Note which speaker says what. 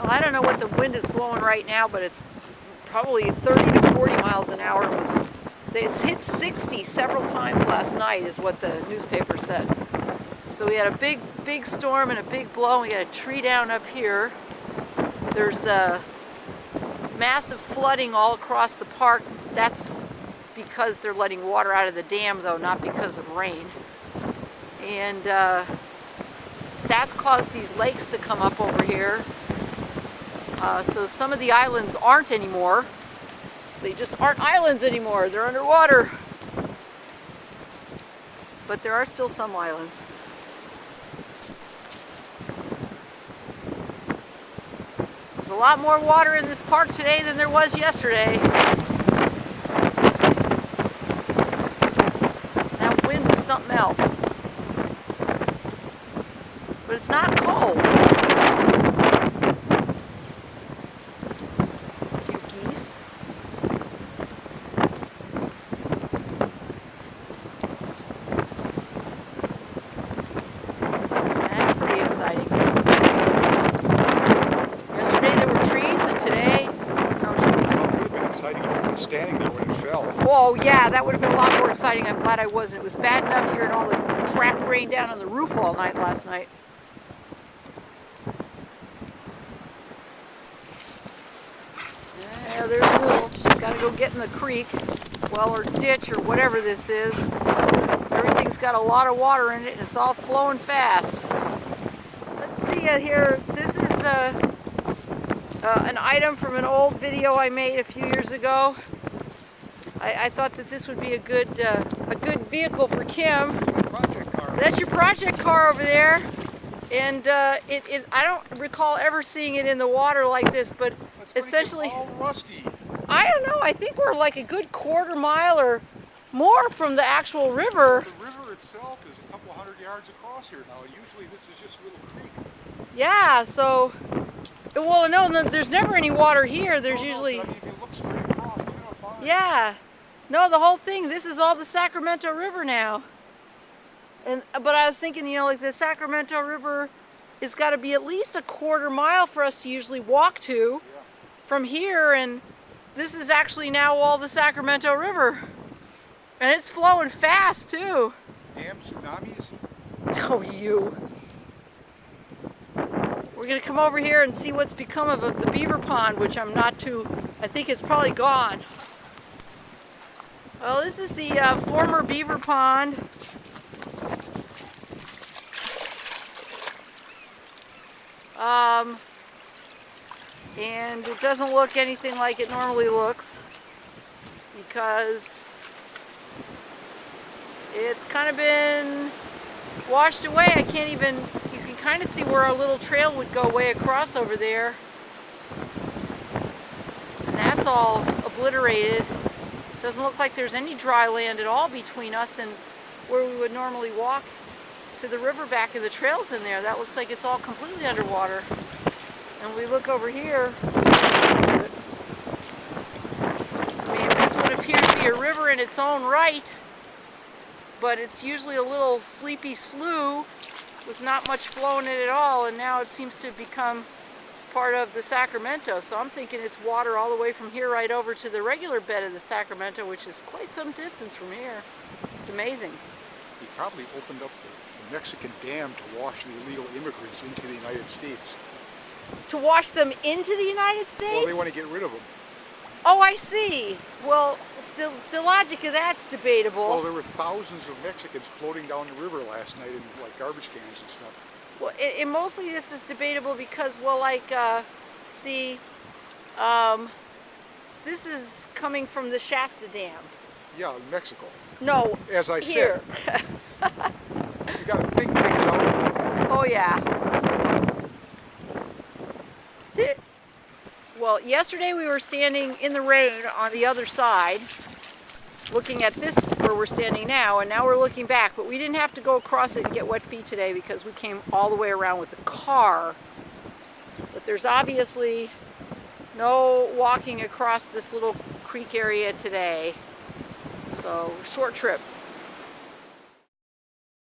Speaker 1: Well, I don't know what the wind is blowing right now, but it's probably 30 to 40 miles an hour. It hit 60 several times last night is what the newspaper said. So we had a big storm and a big blow. We got a tree down up here. There's massive flooding all across the park. That's because they're letting water out of the dam, though, not because of rain. And that's caused these lakes to come up over here. So some of the islands aren't anymore. They just aren't islands anymore. They're underwater. But there are still some islands. There's a lot more water in this park today than there was yesterday. That wind is something else. But it's not cold.
Speaker 2: Standing there when it fell.
Speaker 1: Oh yeah, that would have been a lot more exciting. I'm glad I wasn't. It was bad enough hearing all the crap rain down on the roof all night last night. Yeah, there's Wolf. She's got to go get in the creek, well, or ditch, or whatever this is. Everything's got a lot of water in it, and it's all flowing fast. Let's see here. This is an item from an old video I made a few years ago. I thought that this would be a good vehicle for Kim. That's your project car over there, and I don't recall ever seeing it in the water like this, but essentially,
Speaker 2: all rusty.
Speaker 1: I don't know. I think we're like a good quarter mile or more from the actual river.
Speaker 2: The river itself is a couple hundred yards across here now. Usually this is just a little creek.
Speaker 1: Yeah. So, well, no, there's never any water here. There's usually.
Speaker 2: I mean, if you look straight across, look how far.
Speaker 1: Yeah. No, the whole thing, this is all the Sacramento River now. But I was thinking, like the Sacramento River has got to be at least a quarter mile for us to usually walk to from here, and this is actually now all the Sacramento River. And it's flowing fast too.
Speaker 2: Damn tsunamis.
Speaker 1: Oh, you. We're going to come over here and see what's become of the beaver pond, which I think it's probably gone. Well, this is the former beaver pond. And it doesn't look anything like it normally looks because it's kind of been washed away. You can kind of see where our little trail would go way across over there. And that's all obliterated. Doesn't look like there's any dry land at all between us and where we would normally walk to the river back and the trails in there. That looks like it's all completely underwater. And we look over here. I mean, this would appear to be a river in its own right, but it's usually a little sleepy slough with not much flow in it at all, and now it seems to have become part of the Sacramento. So I'm thinking it's water all the way from here right over to the regular bed of the Sacramento, which is quite some distance from here. It's amazing.
Speaker 2: He probably opened up the Mexican dam to wash the illegal immigrants into the United States.
Speaker 1: To wash them into the United States?
Speaker 2: Well, they want to get rid of them.
Speaker 1: Oh, I see. Well, the logic of that's debatable.
Speaker 2: Well, there were thousands of Mexicans floating down the river last night in like garbage cans and stuff.
Speaker 1: Well, and mostly this is debatable because, well, like, this is coming from the Shasta Dam.
Speaker 2: Yeah, in Mexico.
Speaker 1: No,
Speaker 2: as I
Speaker 1: here.
Speaker 2: said. You got to think things out.
Speaker 1: Oh, yeah. Well, yesterday we were standing in the rain on the other side, looking at this where we're standing now, and now we're looking back, but we didn't have to go across it and get wet feet today because we came all the way around with the car. But there's obviously no walking across this little creek area today, so short trip.